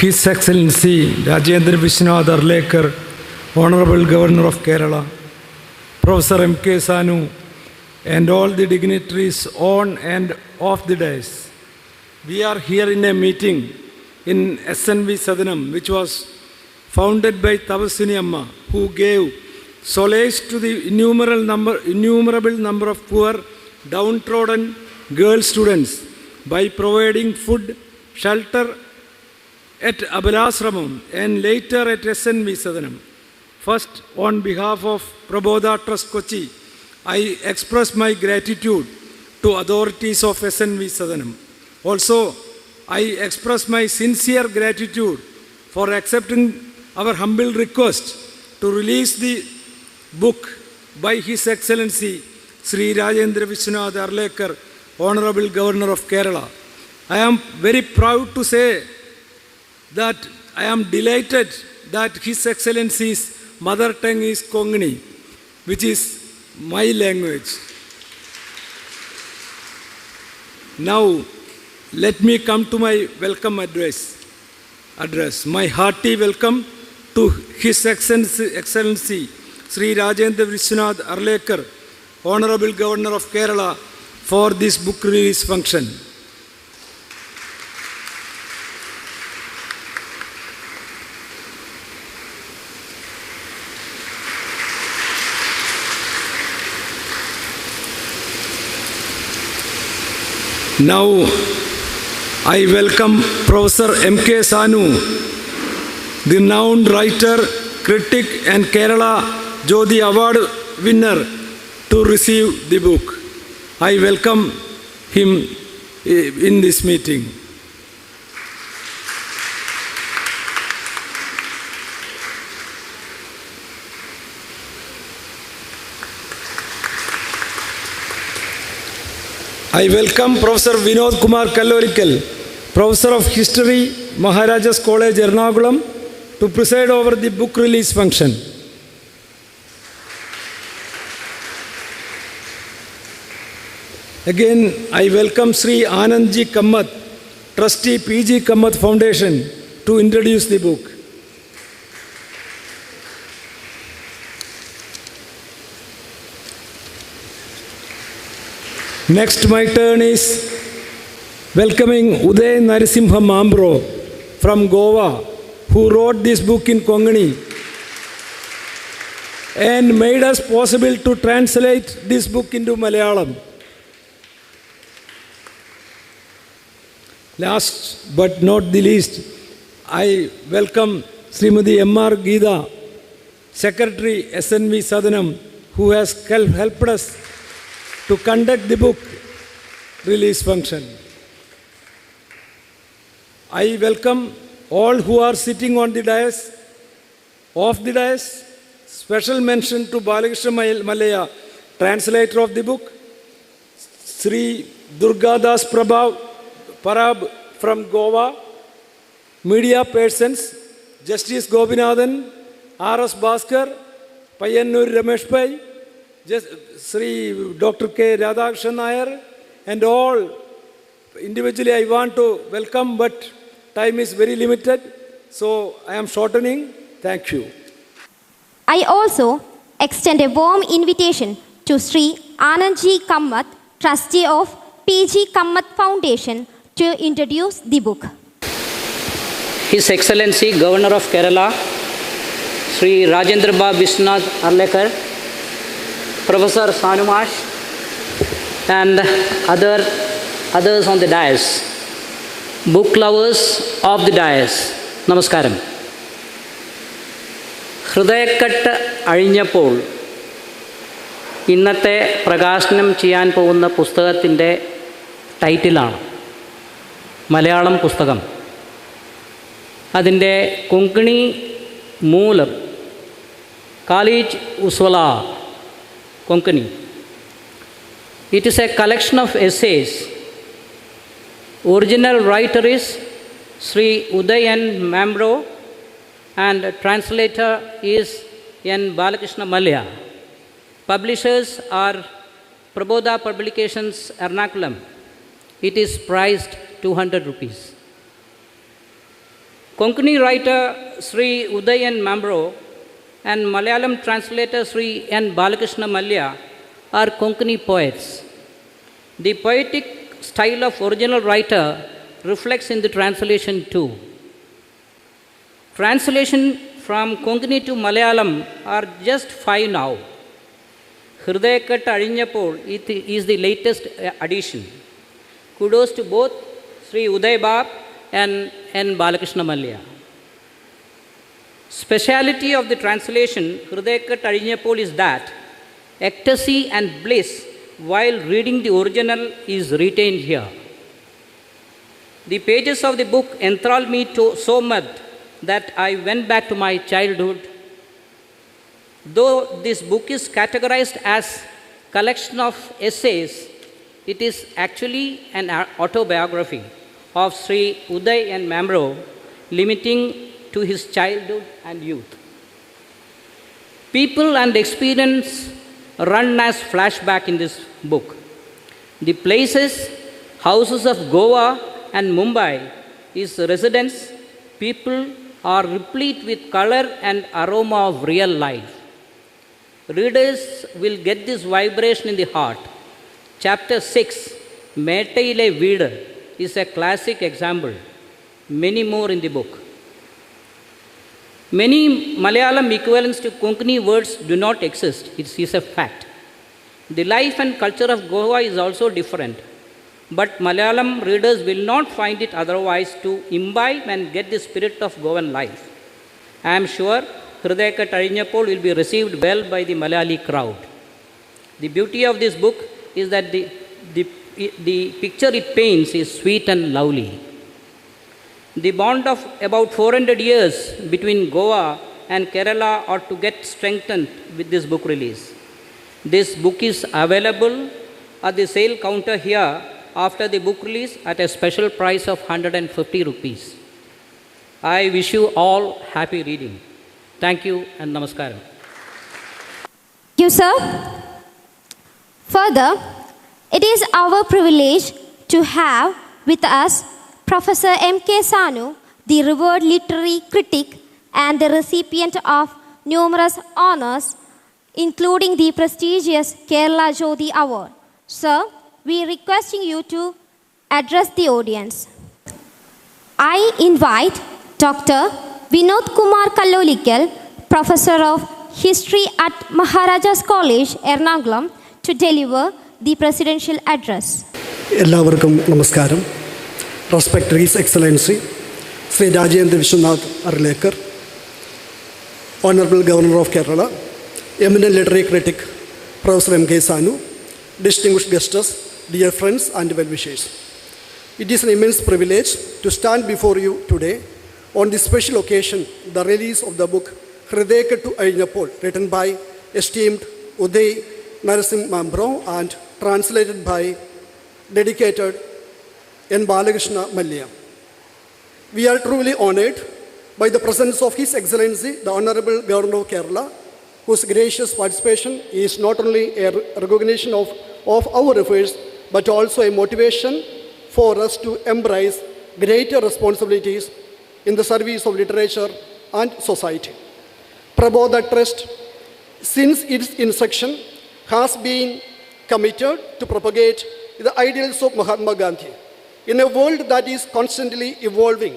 His Excellency Rajendra Arlekar, Honorable Governor of Kerala, Professor M.K. Sanoo, and all the dignitaries on and off the dais. We are here in a meeting in S.V. Sadanam, which was founded by Tavasini Amma, who gave solace to the innumerable number of poor, downtrodden girl students by providing food, shelter at Abalasramam and later at S.V. Sadanam. First, on behalf of Prabodha Trust Kochi, I express my gratitude to authorities of S.V. Sadanam. Also, I express my sincere gratitude for accepting our humble request to release the book by His Excellency Shri Rajendra Arlekar, Honorable Governor of Kerala. I am very proud to say that I am delighted that His Excellency's mother tongue is Konkani, which is my language. Now, let me come to my welcome address. My hearty welcome to His Excellency Shri Rajendra Arlekar, Honorable Governor of Kerala, for this book release function. Now, I welcome Professor M.K. Sanoo, the renowned writer, critic and Kerala Jyoti Award winner, to receive the book. I welcome him in this meeting. I welcome Professor Vinod Kumar Kallorikal, Professor of History, Maharajas College, Ernakulam, to preside over the book release function. Again, I welcome Sri Anand Kamat, Trustee P.G. Kamat Foundation, to introduce the book. Next, my turn is welcoming Uday Narasimha Mambro from Goa, who wrote this book in Konkani and made us possible to translate this book into Malayalam. Last but not the least, I welcome Srimati M.R. Geeta, Secretary S.V. Sadanam, who has helped us to conduct the book release function. I welcome all who are sitting on the dais, off the dais. Special mention to Balakrishna Mallya, translator of the book, Sri Durgadas Parab from Goa, media persons, Justice Gopinathan, R.S. Bhaskar, Payyannur Ramesh Pai, Sri Dr. K. Radhakrishnan Nair, and all. Individually I want to welcome, but time is very limited, so I am shortening. Thank you. I also extend a warm invitation to Sri Anand Kamat, Trustee of P.G. Kamat Foundation, to introduce the book. His Excellency Governor of Kerala, Shri Rajendra Arlekar, Professor Sanoo and others on the dais, book lovers of the dais, Namaskaram. Hridayakettu Azhinjappol, ഇന്നത്തെ പ്രകാശനം ചെയ്യാൻ പോകുന്ന പുസ്തകത്തിൻ്റെ ടൈറ്റിലാണ് മലയാളം പുസ്തകം. അതിൻ്റെ കൊങ്കണി മൂലം college ഉസ്വല Konkani. It is a collection of essays. Original writer is Sri Uday N. Mambro and translator is N. Balakrishna Mallya. Publishers are Prabodha Publications, Ernakulam. It is priced 200 rupees. Konkani writer Sri Udayan Mambro and Malayalam translator Sri N. Balakrishna Mallya are Konkani poets. The poetic style of original writer reflects in the translation too. Translation from Konkani to Malayalam are just 5 now. Hridayakettu Azhinjappol is the latest addition. Kudos to both Sri Uday Bab and N. Balakrishna Mallya. Speciality of the translation Hridayakettu Azhinjappol is that ecstasy and bliss while reading the original is retained here. The pages of the book enthralled me so much that I went back to my childhood. Though this book is categorized as collection of essays, it is actually an autobiography of Sri Uday and Mambro, limiting to his childhood and youth. People and experience run as flashback in this book. The places, houses of Goa and Mumbai, his residence, people are replete with color and aroma of real life. Readers will get this vibration in the heart. Chapter 6, Mettaile Veedu, is a classic example. Many more in the book. Many Malayalam equivalents to Konkani words do not exist. It is a fact. The life and culture of Goa is also different. But Malayalam readers will not find it otherwise to imbibe and get the spirit of Goan life. I am sure Hridayakettu Azhinjappol will be received well by the Malayali crowd. The beauty of this book is that the picture it paints is sweet and lovely. The bond of about 400 years between Goa and Kerala ought to get strengthened with this book release. This book is available at the sale counter here after the book release at a special price of 150 rupees. I wish you all happy reading. Thank you and namaskaram. Thank you, sir. Further, it is our privilege to have with us Professor M.K. Sanoo, the revered literary critic and the recipient of numerous honors, including the prestigious Kerala Jyoti Award. Sir, we are requesting you to address the audience. I invite Dr. Vinod Kumar Kallolikal, Professor of History at Maharaja's College, Ernakulam, to deliver the presidential address. Ellavarkum namaskaram. Respected His Excellency Shri Rajendra Arlekar, Honorable Governor of Kerala, eminent literary critic Professor M.K. Sanoo, distinguished guests, dear friends and well-wishers. It is an immense privilege to stand before you today on this special occasion, the release of the book Hridayakettu Azhinjappol, written by esteemed Uday Narasim Mambro and translated by dedicated N. Balakrishna Mallya. We are truly honored by the presence of His Excellency, the Honorable Governor of Kerala, whose gracious participation is not only a recognition of our efforts, but also a motivation for us to embrace greater responsibilities in the service of literature and society. Prabodha Trust, since its inception, has been committed to propagate the ideals of Mahatma Gandhi. In a world that is constantly evolving,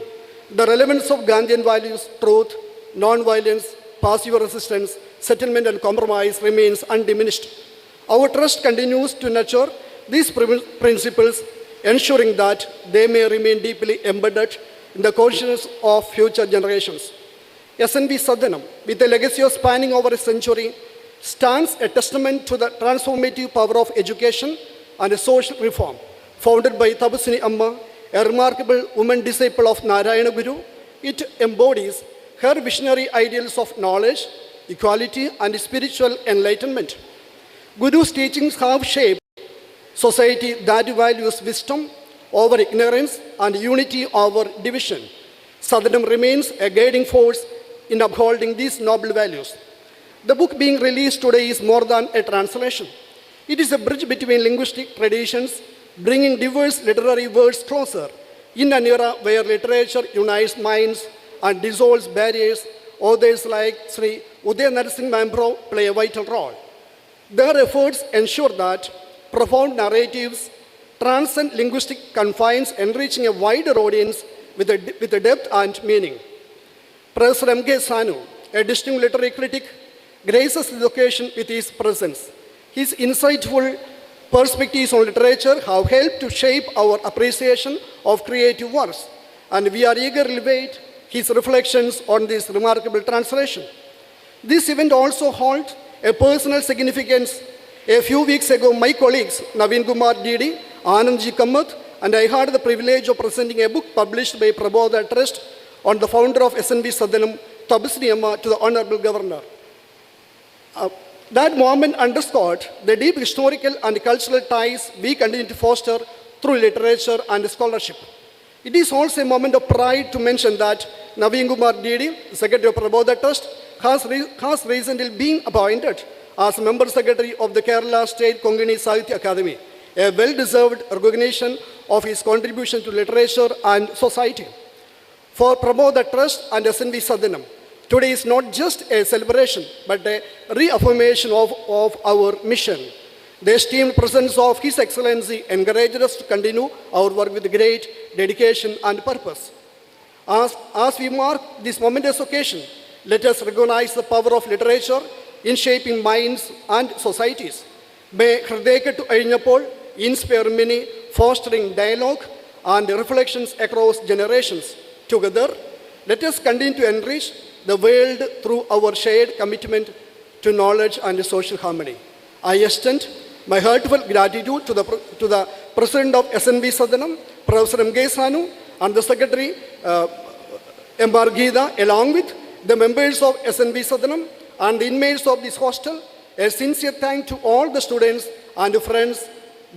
the relevance of Gandhian values, truth, non-violence, passive resistance, settlement and compromise remains undiminished. Our trust continues to nurture these principles, ensuring that they may remain deeply embedded in the consciousness of future generations. S.V. Sadanam, with a legacy of spanning over a century, stands a testament to the transformative power of education and social reform. Founded by Tabasini Amma, a remarkable woman disciple of Narayana Guru, it embodies her visionary ideals of knowledge, equality, and spiritual enlightenment. Guru's teachings have shaped society that values wisdom over ignorance and unity over division. Sadanam remains a guiding force in upholding these noble values. The book being released today is more than a translation. It is a bridge between linguistic traditions, bringing diverse literary words closer in an era where literature unites minds and dissolves barriers, authors like Sri Uday Narasimha Mambro play a vital role. Their efforts ensure that profound narratives transcend linguistic confines, enriching a wider audience with a depth and meaning. Professor M.K. Sanoo, a distinguished literary critic, graces the occasion with his presence. His insightful perspectives on literature have helped to shape our appreciation of creative works, and we are eagerly await his reflections on this remarkable translation. This event also holds a personal significance. A few weeks ago, my colleagues Naveen Kumar D.D., Anand Kamat, and I had the privilege of presenting a book published by Prabodha Trust on the founder of S.V.S. Sadanam, Tabasri Amma, to the Honorable Governor. That moment underscored the deep historical and cultural ties we continue to foster through literature and scholarship. It is also a moment of pride to mention that Naveen Kumar D.D., Secretary of Prabodha Trust, has recently been appointed as Member Secretary of the Kerala State Konkani Sahitya Akademi, a well-deserved recognition of his contribution to literature and society. For Prabodha Trust and S.V.S. Sadanam, today is not just a celebration, but a reaffirmation of our mission. The esteemed presence of His Excellency encouraged us to continue our work with great dedication and purpose. As we mark this momentous occasion, let us recognize the power of literature in shaping minds and societies. May Hridayakettu Azhinjappol inspire many, fostering dialogue and reflections across generations. Together, let us continue to enrich the world through our shared commitment to knowledge and social harmony. I extend my heartfelt gratitude to the President of S.V.S. Sadanam, Professor M.K. Sanoo, and the Secretary M.R. Geeta, along with the members of S.V.S. Sadanam and the inmates of this hostel. A sincere thanks to all the students and friends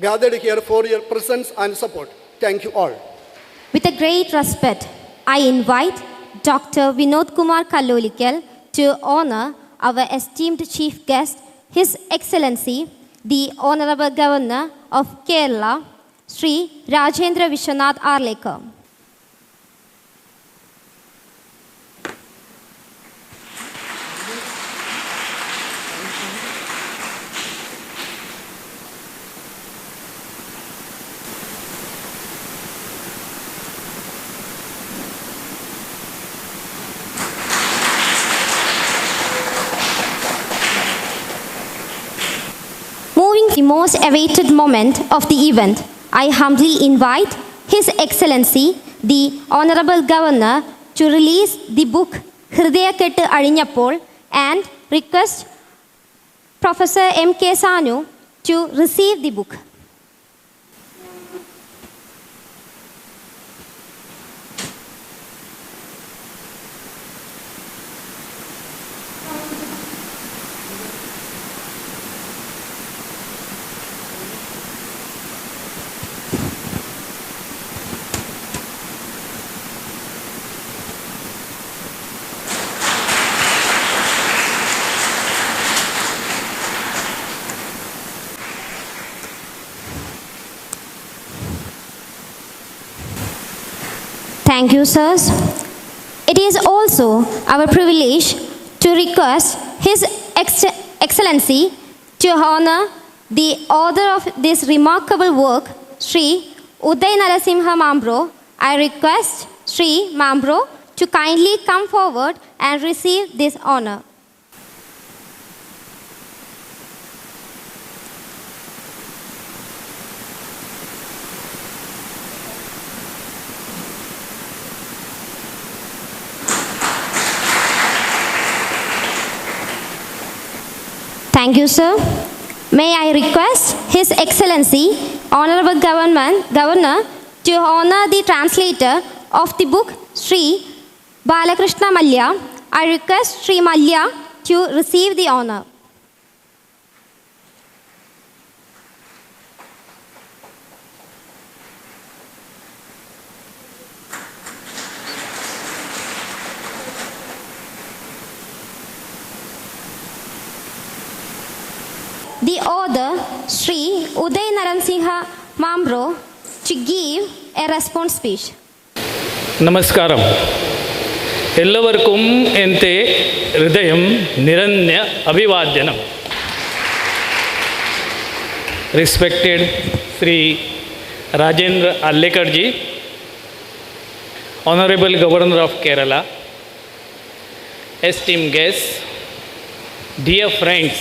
gathered here for your presence and support. Thank you all. With a great respect, I invite Dr. Vinod Kumar Kallolikal to honor our esteemed chief guest, His Excellency, the Honorable Governor of Kerala, Shri Rajendra Arlekar. The most awaited moment of the event, I humbly invite His Excellency, the Honorable Governor, to release the book Hridayakettu Azhinjappol and request Professor M.K. Sanoo to receive the book. Thank you, sirs. It is also our privilege to request His Excellency to honor the author of this remarkable work, Sri Uday Narasimha Mambro. I request Sri Mambro to kindly come forward and receive this honor. Thank you, sir. May I request His Excellency, Honorable Governor, to honor the translator of the book, Sri Balakrishna Mallya. I request Sri Mallya to receive the honor. The author, Sri Uday Narasimha Mambro, to give a response speech. Namaskaram. എല്ലാവർക്കും എൻ്റെ ഹൃദയം നിറഞ്ഞ അഭിവാദ്യനം. Respected Shri Rajendra Arlekar ji, Honorable Governor of Kerala, esteemed guests, dear friends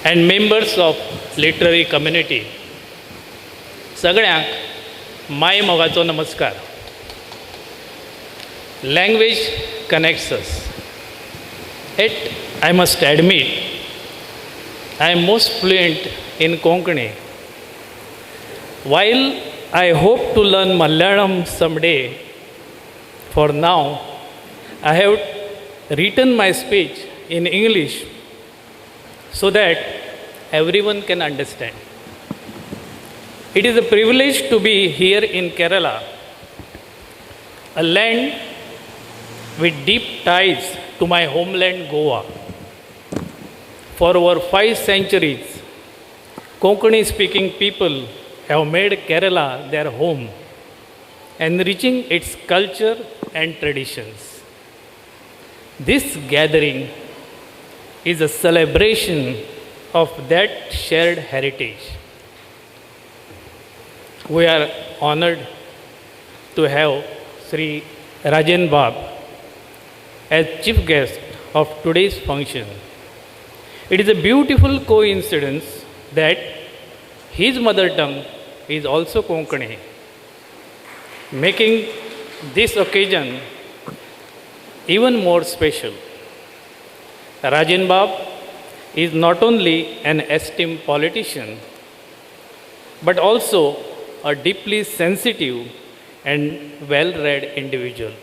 and members of literary community, सगळ्यांक my मोगाचो नमस्कार. Language connects us. Yet I must admit, I am most fluent in Konkani. While I hope to learn Malayalam someday, for now I have written my speech in English so that everyone can understand. It is a privilege to be here in Kerala, a land with deep ties to my homeland Goa. For over 5 centuries, Konkani-speaking people have made Kerala their home, enriching its culture and traditions. This gathering is a celebration of that shared heritage. We are honored to have Sri Rajendra Bab as chief guest of today's function. It is a beautiful coincidence that his mother tongue is also Konkani, making this occasion even more special. Rajendra Bab is not only an esteemed politician, but also a deeply sensitive and well-read individual.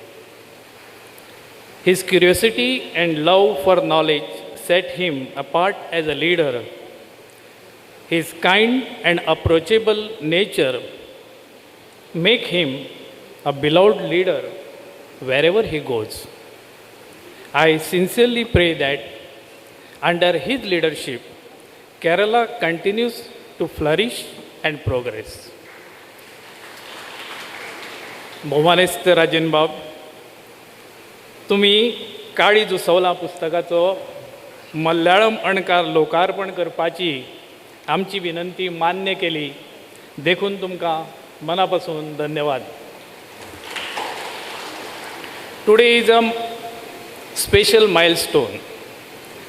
His curiosity and love for knowledge set him apart as a leader. His kind and approachable nature make him a beloved leader wherever he goes. I sincerely pray that under his leadership, Kerala continues to flourish and progress. भौमानेस्त Rajendra बाब, तुम्ही काळी जुसवला पुस्तकाचो मल्याळम अणकार लोकार्पण करपाची आमची विनंती मान्य केली, देखून तुमकां मनापासून धन्यवाद. Today is a special milestone,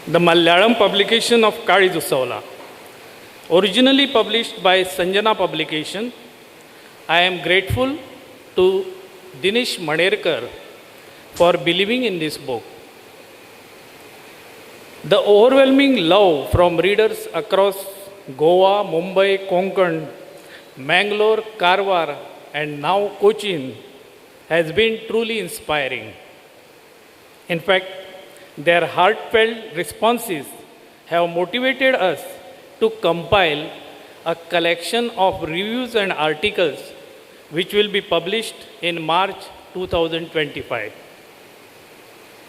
the Malayalam publication of Kali Jusavla. Originally published by Sanjana Publication, I am grateful to Dinesh Manerkar for believing in this book. The overwhelming love from readers across Goa, Mumbai, Konkan, Mangalore, Karwar, and now Cochin has been truly inspiring. In fact, their heartfelt responses have motivated us to compile a collection of reviews and articles which will be published in March 2025.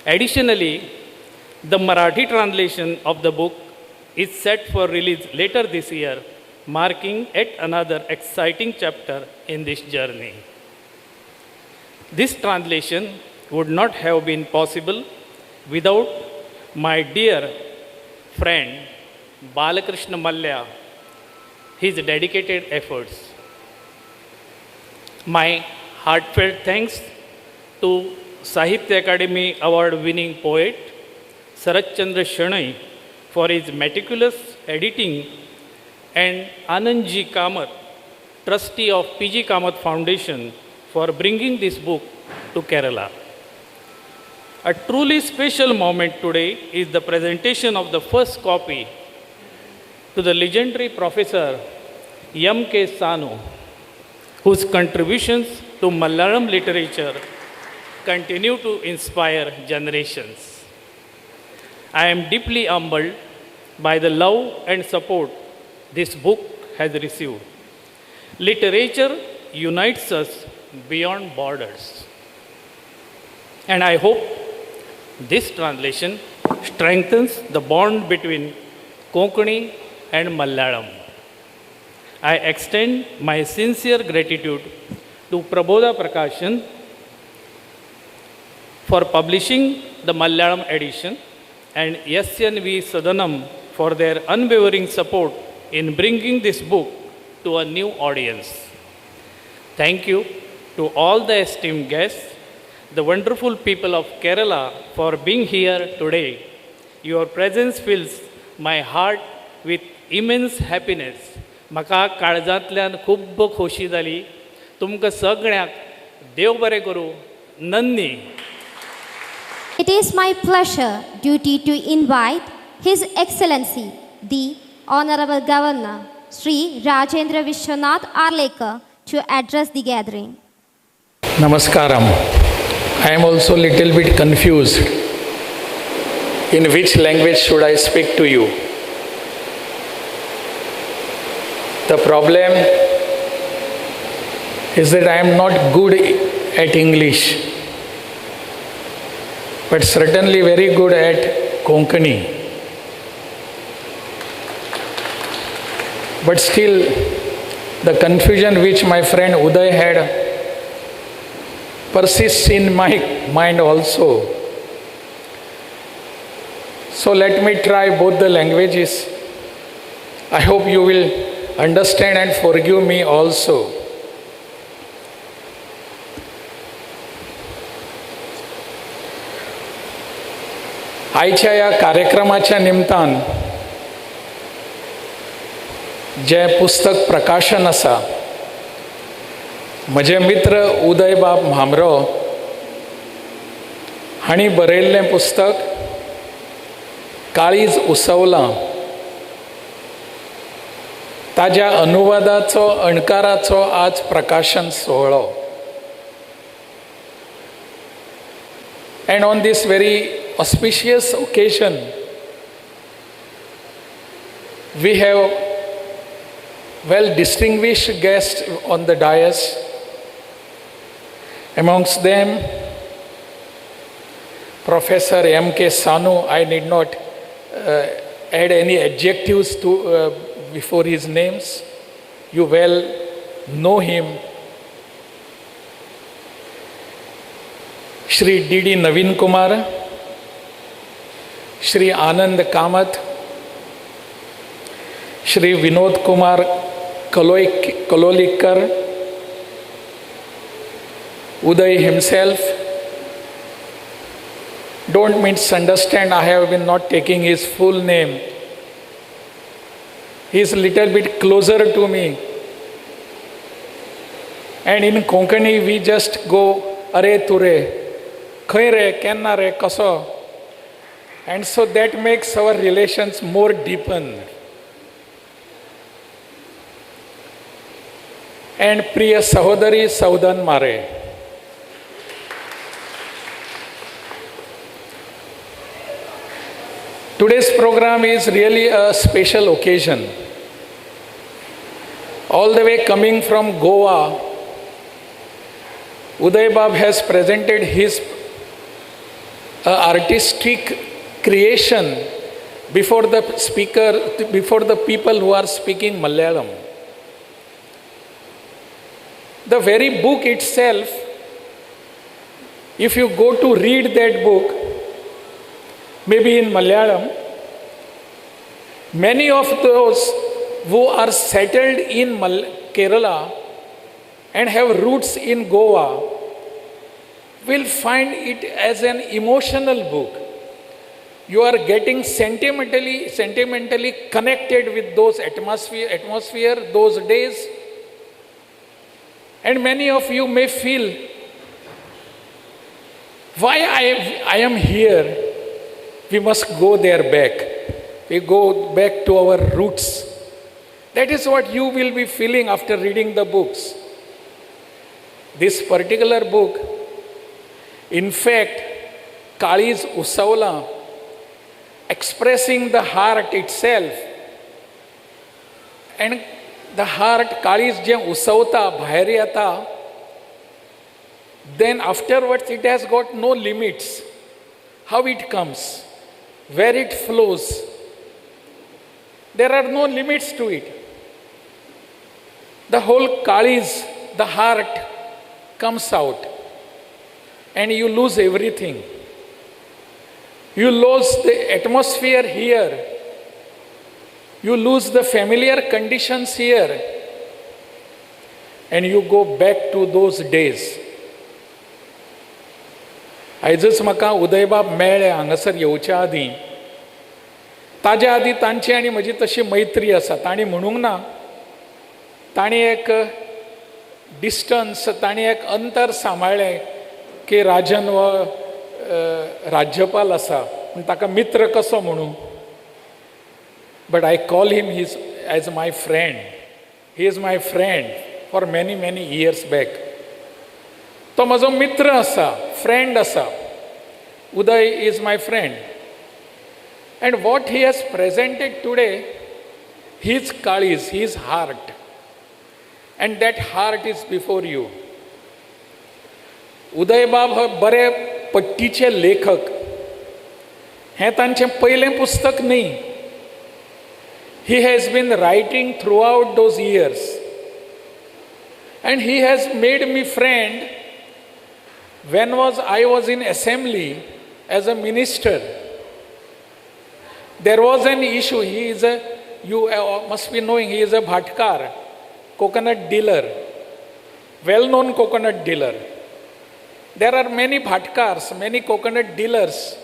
Additionally, the Marathi translation of the book is set for release later this year, marking yet another exciting chapter in this journey. This translation would not have been possible without my dear friend Balakrishna Mallya, his dedicated efforts. My heartfelt thanks to Sahitya Akademi Award-winning poet Saratchandra Shenoi for his meticulous editing, and Anand Kamat, trustee of PG Kamat Foundation, for bringing this book to Kerala. A truly special moment today is the presentation of the first copy to the legendary Professor M.K. Sanoo, whose contributions to Malayalam literature continue to inspire generations. I am deeply humbled by the love and support this book has received. Literature unites us beyond borders. And I hope this translation strengthens the bond between Konkani and Malayalam. I extend my sincere gratitude to Prabodha Prakashan for publishing the Malayalam edition, and S.V. Sadanam for their unwavering support in bringing this book to a new audience. Thank you to all the esteemed guests, the wonderful people of Kerala for being here today. Your presence fills my heart with immense happiness. म्हाका काळजांतल्यान खूब खोशी जाली. तुमकां सगळ्यांक देव बरें करूं. नन्नी. It is my pleasure duty to invite His Excellency, the Honorable Governor, Shri Rajendra Arlekar, to address the gathering. Namaskaram. I am also a little bit confused. In which language should I speak to you? The problem is that I am not good at English, but certainly very good at Konkani. But still, the confusion which my friend Uday had persists in my mind also. So let me try both the languages. I hope you will understand and forgive me also. आयच्या ह्या कार्यक्रमाच्या निमतान जे पुस्तक प्रकाशन आसा, म्हजे मित्र उदय बाब म्हामरो हांणी बरयल्लें पुस्तक काळीज उसवलां, ताज्या अनुवादाचो अणकाराचो आज प्रकाशन सोहळो. And on this very auspicious occasion, we have well distinguished guests on the dais. Amongst them, Professor M.K. Sanoo. I need not add any adjectives to before his names. You well know him. Shri D.D. Naveen Kumar, Shri Anand Kamat, Shri Vinod Kumar Kalolikar, Uday himself. Don't misunderstand, I have been not taking his full name. He is a little bit closer to me. And in Konkani we just go are ture, khai re, kenna re, kaso. And so that makes our relations more deepened. And Priya Sahodari Saudan Mare. Today's program is really a special occasion. All the way coming from Goa, Uday Bab has presented his artistic creation before the speaker, before the people who are speaking Malayalam. The very book itself, if you go to read that book, maybe in Malayalam, many of those who are settled in Kerala and have roots in Goa will find it as an emotional book. You are getting sentimentally connected with those atmosphere, those days. And many of you may feel, why I am here? We must go there back. We go back to our roots. That is what you will be feeling after reading the books. This particular book, in fact, Kali's Usavla, expressing the heart itself. And the heart, Kali's je Usavta, bhair yata, then afterwards it has got no limits. How it comes, where it flows. There are no limits to it. The whole Kali's, the heart, comes out. and you lose everything. You lose the atmosphere here. You lose the familiar conditions here. And you go back to those days. आयजच म्हाका उदयबाब मेळ्ळे हांगासर येवच्या आदीं, ताज्या आदीं तांची आनी म्हजी तशी मैत्री आसा. तांणी म्हणूंक ना, तांणी एक डिस्टन्स, तांणी एक अंतर सांबाळ्ळें की राजन हो राज्यपाल आसा पूण ताका मित्र कसो म्हणूं. But I call him as my friend. He is my friend for many many years back. तो म्हजो मित्र आसा, फ्रेंड आसा. Uday is my friend. And what he has presented today, his kalis, his heart, and that heart is before you. उदय बाब हो बरे पट्टीचे लेखक. हें तांचें पयलें पुस्तक न्ही. He has been writing throughout those years. And he has made me friend when I was in assembly as a minister. There was an issue. You must be knowing, he is a bhatkar, coconut dealer, well-known coconut dealer. There are many bhatkars, many coconut dealers.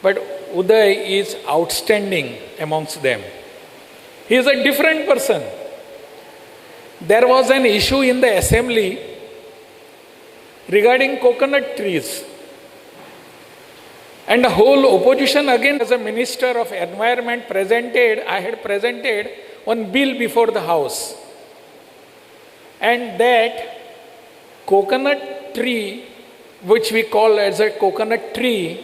But Uday is outstanding amongst them. He is a different person. There was an issue in the assembly regarding coconut trees. And the whole opposition again, as a minister of environment, I had presented one bill before the house. And that coconut tree, which we call as a coconut tree,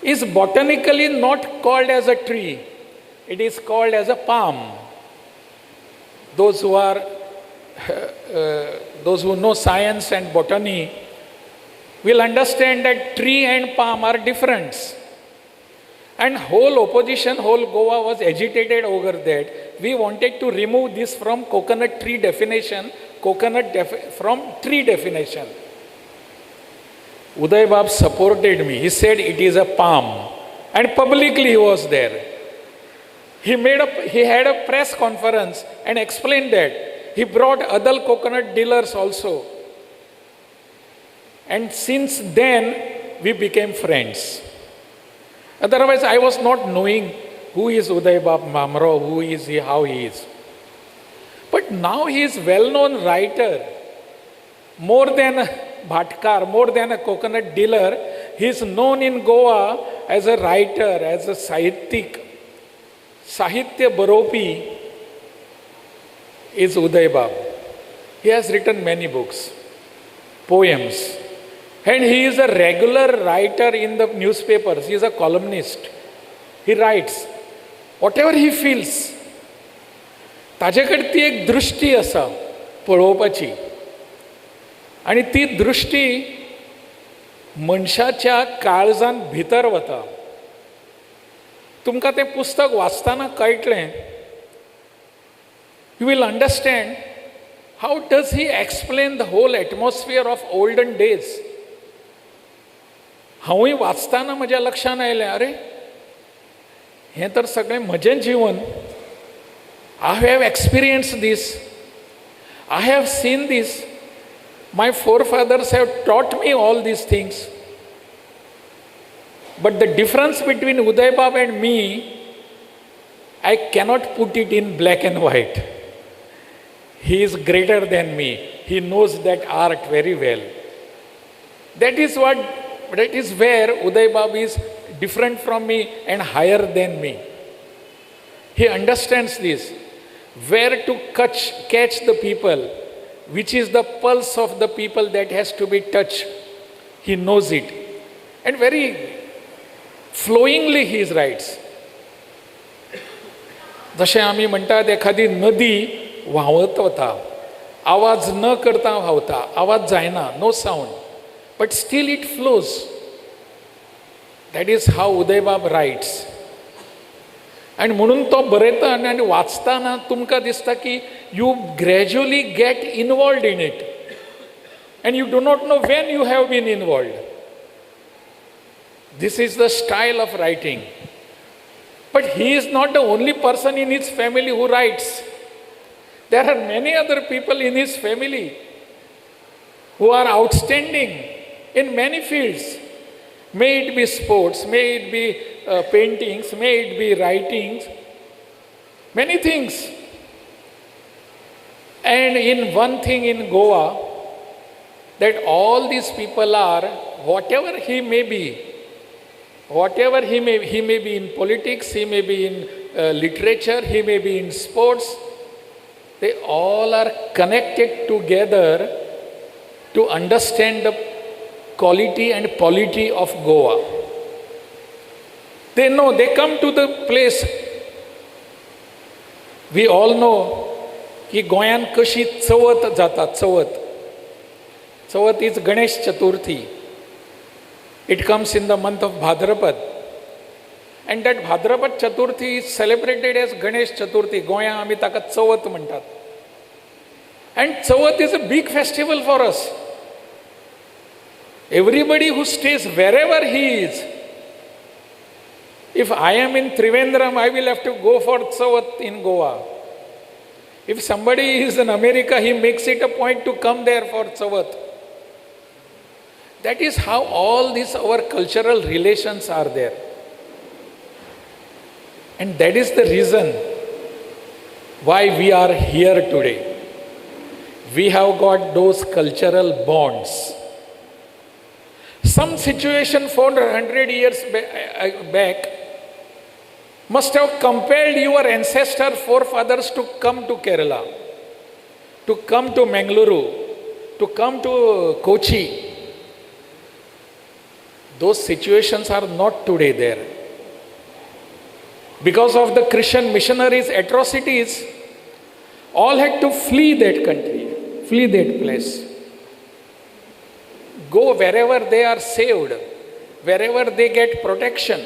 is botanically not called as a tree. It is called as a palm. Those who know science and botany will understand that tree and palm are different. And whole opposition, whole Goa was agitated over that. We wanted to remove this from coconut tree definition, from tree definition. Uday Bab supported me. He said it is a palm. And publicly he was there. He had a press conference and explained that. He brought other coconut dealers also. And since then, we became friends. Otherwise, I was not knowing who is Uday Bab Mamro, who is he, how he is. But now he is well-known writer. More than a bhatkar, more than a coconut dealer, he is known in Goa as a writer, as a Sahitya Baropi is Uday Bab. He has written many books, poems. And he is a regular writer in the newspapers. He is a columnist. He writes whatever he feels. ताजे कडेन ती एक दृष्टी आसा पळोवपाची. आनी ती दृष्टी मनशाच्या काळजान भितर वता. तुमकां तें पुस्तक वाचतना कळटलें. You will understand how does he explain the whole atmosphere of olden days. हांवूय वाचताना म्हज्या लक्षान आयलें, अरे हें तर सगळें म्हजें जिवन. I have experienced this. I have seen this. My forefathers have taught me all these things. But the difference between Uday Bab and me, I cannot put it in black and white. He is greater than me. He knows that art very well. That is where Uday Bab is different from me and higher than me. He understands this. Where to catch the people, which is the pulse of the people that has to be touched. He knows it. And very flowingly he writes. जशें आमी म्हणटात एखादी नदी व्हांवत वता, आवाज न करता व्हांवता, आवाज जायना, no sound, but still it flows. That is how Uday Bab writes. And म्हणून तो बरयता आनी वाचताना तुमकां दिसता की you gradually get involved in it. and you do not know when you have been involved. This is the style of writing. But he is not the only person in his family who writes. There are many other people in his family who are outstanding in many fields. May it be sports, may it be paintings, may it be writings, many things. And in one thing in Goa, that all these people are, whatever he may be, he may be in politics, he may be in literature, he may be in sports, they all are connected together to understand the quality and polity of Goa. They know, they come to the place. We all know की गोंयान कशी चवथ जाता. Chavath is Ganesh Chaturthi. It comes in the month of Bhadrapad. And that Bhadrapad Chaturthi is celebrated as Ganesh Chaturthi. Goya आमी ताका चवथ म्हणटात. And Chavath is a big festival for us. Everybody who stays wherever he is. If I am in Trivandrum, I will have to go for Chavath in Goa. If somebody is in America, he makes it a point to come there for Chavath. That is how all these our cultural relations are there. And that is the reason why we are here today. We have got those cultural bonds. Some situation 400 years back must have compelled your ancestor forefathers to come to Kerala, to come to Mangaluru, to come to Cochin. Those situations are not today there. Because of the Christian missionaries' atrocities, all had to flee that country, flee that place. Go wherever they are saved, wherever they get protection.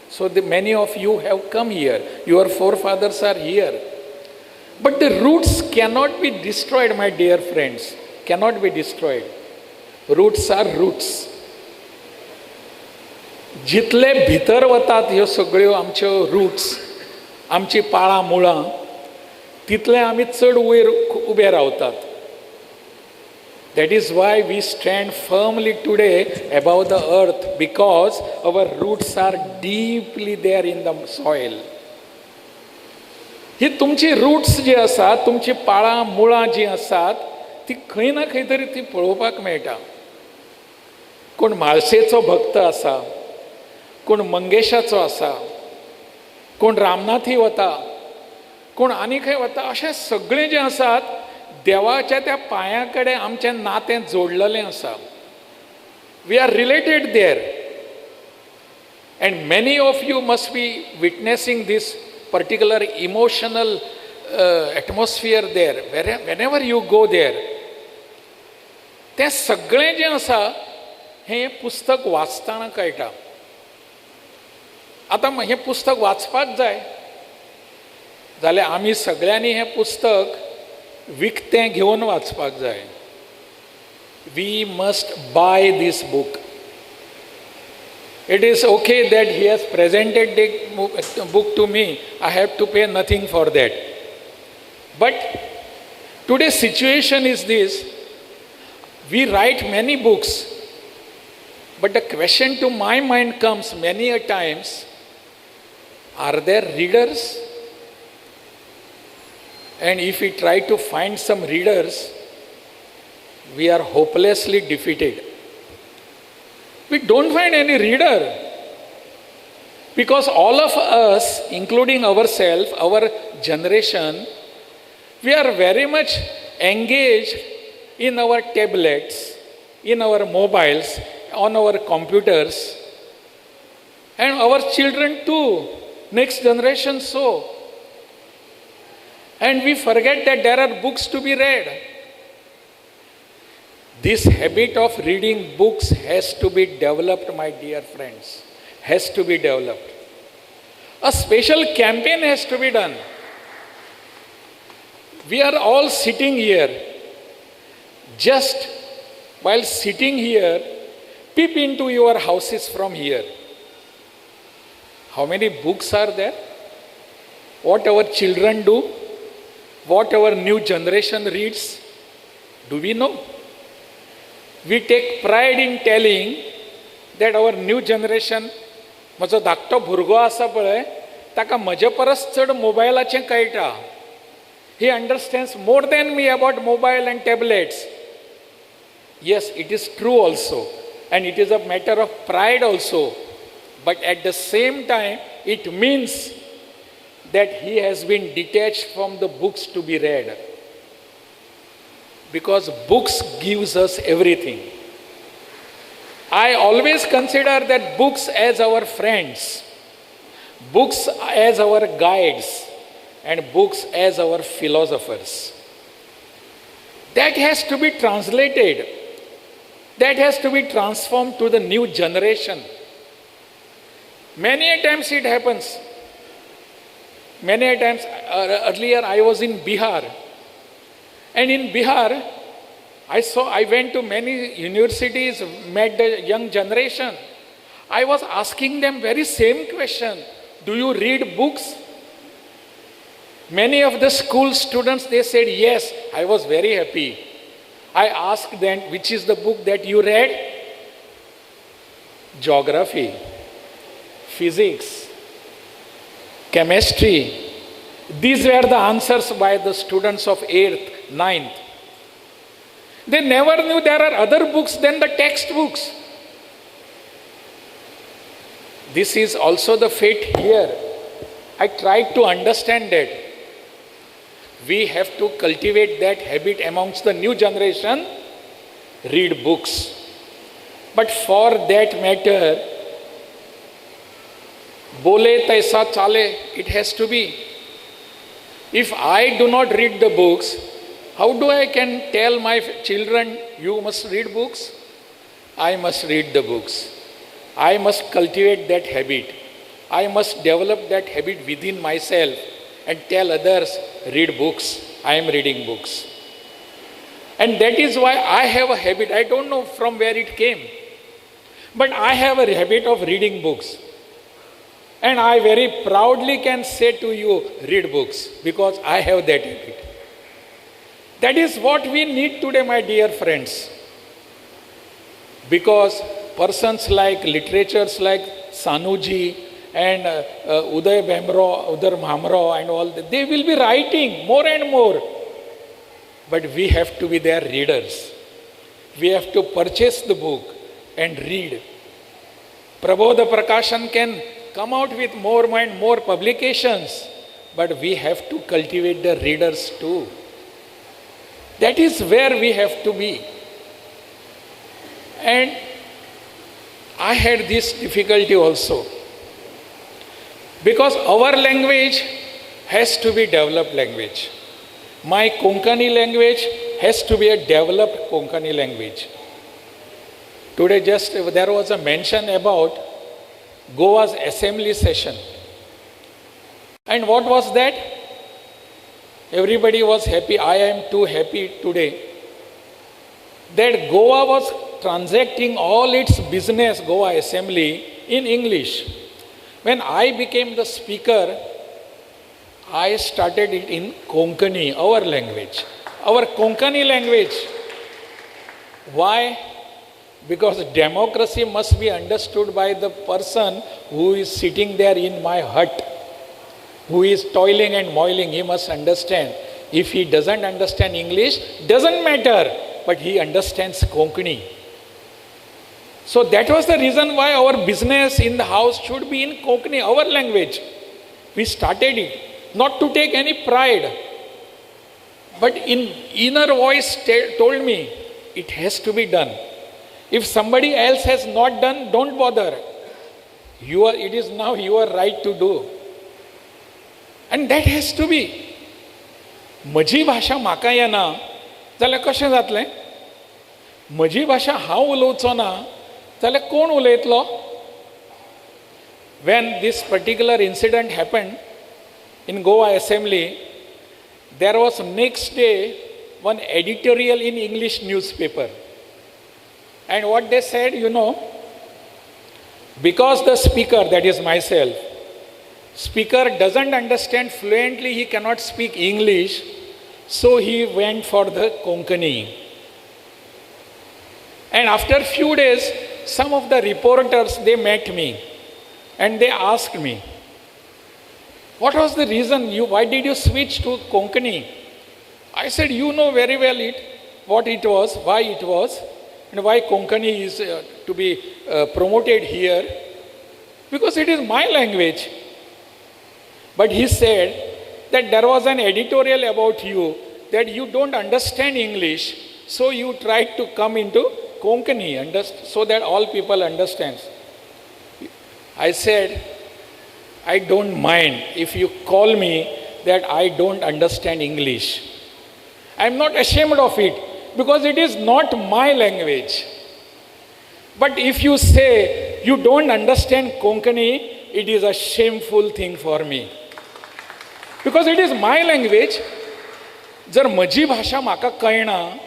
So many of you have come here. Your forefathers are here. But the roots cannot be destroyed, my dear friends. Cannot be destroyed. Roots are roots. जितले भितर वतात ह्यो सगळ्यो आमच्यो roots, आमची पाळां मुळां, तितले आमी चड वयर उबे रावतात. That is why we stand firmly today above the earth, because our roots are deeply there in the soil. ही तुमची रूट्स जी आसात, तुमची पाळां मुळां जी आसात, ती खंय ना खंय तरी ती पळोवपाक मेळटा. कोण म्हाळशेचो भक्त आसा, कोण मंगेशाचो आसा, कोण रामनाथी वता, कोण आनी खंय वता, अशें सगळें जें आसात देवाच्या त्या पांया कडेन आमचें नातें जोडलेलें आसा. We are related there. And many of you must be witnessing this particular emotional atmosphere there. Whenever you go there, तें सगळें जें आसा हें पुस्तक वाचतना कळटा. आतां हें पुस्तक वाचपाक जाय जाल्यार आमी सगळ्यांनी हें पुस्तक विकतें घेवन वाचपाक जाय. We must buy this book. It is okay that he has presented the book to me. I have to pay nothing for that. But today situation is this. We write many books, but the question to my mind comes many a times, are there readers? And if we try to find some readers, we are hopelessly defeated. We don't find any reader, because all of us, including ourselves, our generation, we are very much engaged in our tablets, in our mobiles, on our computers, and our children too, next generation so. And we forget that there are books to be read. This habit of reading books has to be developed, my dear friends. Has to be developed. A special campaign has to be done. We are all sitting here. Just while sitting here, peep into your houses from here. How many books are there? What our children do? What our new generation reads? Do we know? We take pride in telling that our new generation, म्हजो धाकटो भुरगो आसा पळय, ताका म्हजे परस चड मोबायलाचें कळटा. He understands more than me about mobile and tablets. Yes, it is true also, and it is a matter of pride also. But at the same time, it means that he has been detached from the books to be read. Because books gives us everything. I always consider that books as our friends, books as our guides, and books as our philosophers. That has to be translated. That has to be transformed to the new generation. Many a times it happens. Many a times, earlier I was in Bihar. And in Bihar, I went to many universities, met the young generation. I was asking them very same question. Do you read books? Many of the school students, they said yes. I was very happy. I asked them, which is the book that you read? Geography, physics, chemistry. These were the answers by the students of 8th, 9th. They never knew there are other books than the textbooks. This is also the fate here. I tried to understand that. We have to cultivate that habit amongst the new generation, read books. But for that matter, bole taisa chale, it has to be. If I do not read the books, how do I can tell my children, you must read books? I must read the books. I must cultivate that habit. I must develop that habit within myself and tell others, read books. I am reading books. And that is why I have a habit. I don't know from where it came. But I have a habit of reading books. And I very proudly can say to you, read books, because I have that habit. That is what we need today, my dear friends. Because persons like literatures like Sanoo ji and Uday Bhemrao, Udar Bhamrao and all that, they will be writing more and more. But we have to be their readers. We have to purchase the book and read. Prabodha Prakashan can come out with more and more publications, but we have to cultivate the readers too. That is where we have to be. And I had this difficulty also. Because our language has to be developed language. My Konkani language has to be a developed Konkani language. Today there was a mention about Goa's assembly session. And what was that? Everybody was happy. I am too happy today. That Goa was transacting all its business, Goa assembly, in English. When I became the speaker, I started it in Konkani, our language. Our Konkani language. Why? Because democracy must be understood by the person who is sitting there in my hut, who is toiling and moiling. He must understand. If he doesn't understand English, doesn't matter, but he understands Konkani. So that was the reason why our business in the house should be in Konkani, our language. We started it, not to take any pride, but in inner voice told me, it has to be done. If somebody else has not done, don't bother. It is now your right to do. And that has to be. म्हजी भाशा म्हाका येना जाल्यार कशें जातलें? म्हजी भाशा हांव उलोवचो ना जाल्यार कोण उलयतलो? When this particular incident happened in Goa assembly, there was next day one editorial in English newspaper. And what they said, you know, because the speaker, that is myself, speaker doesn't understand fluently, he cannot speak English, so he went for the Konkani. And after a few days, some of the reporters, they met me and they asked me, what was the reason, why did you switch to Konkani? I said, you know very well what it was, why it was, and why Konkani is to be promoted here, because it is my language. But he said that there was an editorial about you, that you don't understand English, so you tried to come into Konkani, so that all people understand. I said, I don't mind if you call me that I don't understand English. I am not ashamed of it, because it is not my language. But if you say you don't understand Konkani, it is a shameful thing for me. Because it is my language. Jar maji bhasha maka kaina,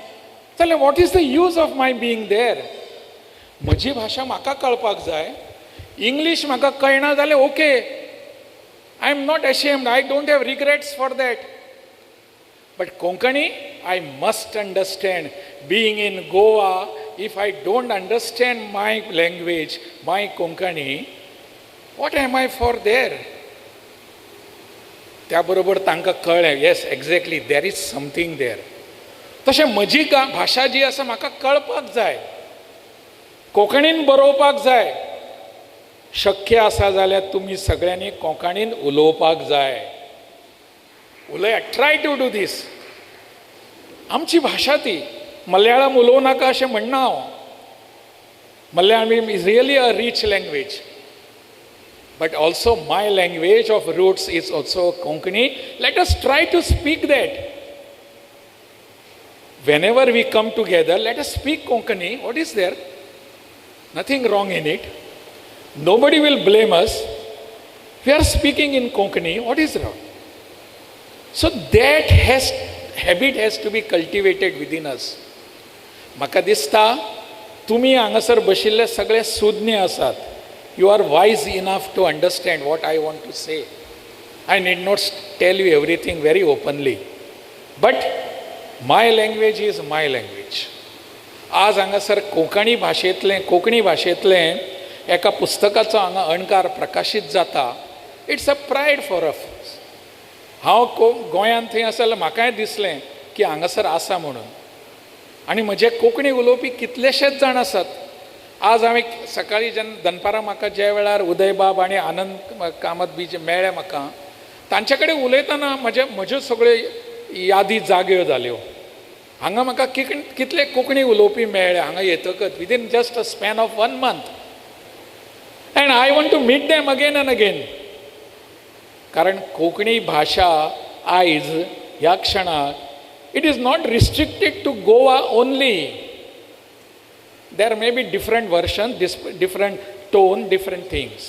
then what is the use of my being there? Maji bhasha maka kalpak jai, English maka kaina jale okay. I am not ashamed, I don't have regrets for that. But Konkani, I must understand. Being in Goa, if I don't understand my language, my Konkani, what am I for there? त्याबरोबर तांकां कळ्ळें, yes exactly there is something there. तशें म्हजी भाशा जी आसा म्हाका कळपाक जाय, कोंकणीन बरोवपाक जाय. शक्य आसा जाल्यार तुमी सगळ्यांनी कोंकणीन उलोवपाक जाय. Try to do this. आमची भाशा ती, मल्याळम उलोवं नाका अशें म्हणना हांव. Malayalam is really a rich language. But also my language of roots is also Konkani. Let us try to speak that. Whenever we come together, let us speak Konkani. What is there? Nothing wrong in it. Nobody will blame us. We are speaking in Konkani. What is wrong? So that habit has to be cultivated within us. म्हाका दिसता तुमी हांगासर बशिल्ले सगळे सुज्ञ आसात. You are wise enough to understand what I want to say. I need not tell you everything very openly. But my language is my language. आज हांगासर कोंकणी भाशेंतलें एका पुस्तकाचो हांगा अणकार प्रकाशीत जाता. It's a pride for us. हांव गोंयांत थंय आसलें, म्हाकाय दिसलें की हांगासर आसा म्हणून. आनी म्हजे कोंकणी उलोवपी कितलेशेच जाण आसात. आज हांवें सकाळीं जेन्ना दनपारां म्हाका ज्या वेळार उदयबाब आनी आनंद कामत बी जे मेळ्ळे म्हाका, तांचे कडेन उलयतना म्हज्यो सगळ्यो यादी जाग्यो जाल्यो. हांगा म्हाका कितले कोंकणी उलोवपी मेळ्ळे हांगा येतकच within just a span of 1 month. And I want to meet them again and again. कारण कोंकणी भाशा आयज ह्या क्षणाक it is not restricted to Goa only. There may be different versions, different tone, different things.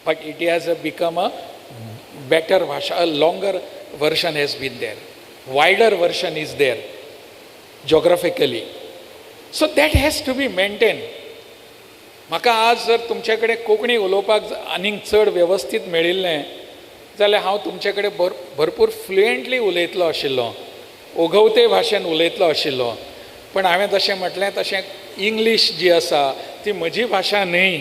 But it has become a better bhasha, a longer version has been there. Wider version is there, geographically. So that has to be maintained. म्हाका आज जर तुमचे कडेन कोंकणी उलोवपाक आनीक चड वेवस्थीत मेळिल्लें जाल्यार हांव तुमचे कडेन भरपूर फ्लुएंटली उलयतलो आशिल्लो, ओघवते भाशेन उलयतलो आशिल्लो. पण हांवें जशें म्हटलें तशें इंग्लीश जी आसा ती म्हजी भाशा न्हय.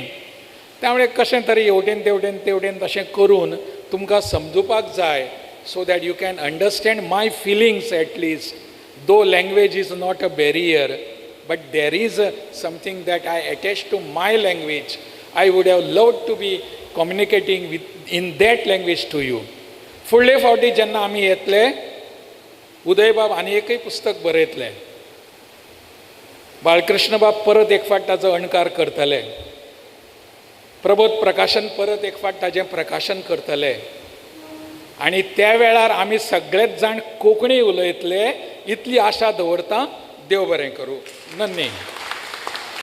त्यामुळे कशें तरी हेवटेन तेवटेन तशें करून तुमकां समजुपाक जाय, so that you can understand my feelings at least. Though language is not a barrier, but there is something that I attach to my language. I would have loved to be communicating in that language to you. फुडले फावटी जेन्ना आमी येतले, उदयबाब आनी एकय पुस्तक बरयतले. बाळकृष्ण बाब परत एक फावट ताचो अणकार करतले. प्रबोध प्रकाशन परत एक फावट ताचें प्रकाशन करतले. आनी त्या वेळार आमी सगळेच जाण कोंकणी उलयतले इतली आशा दवरतां. देव बरें करूं. नन्नी.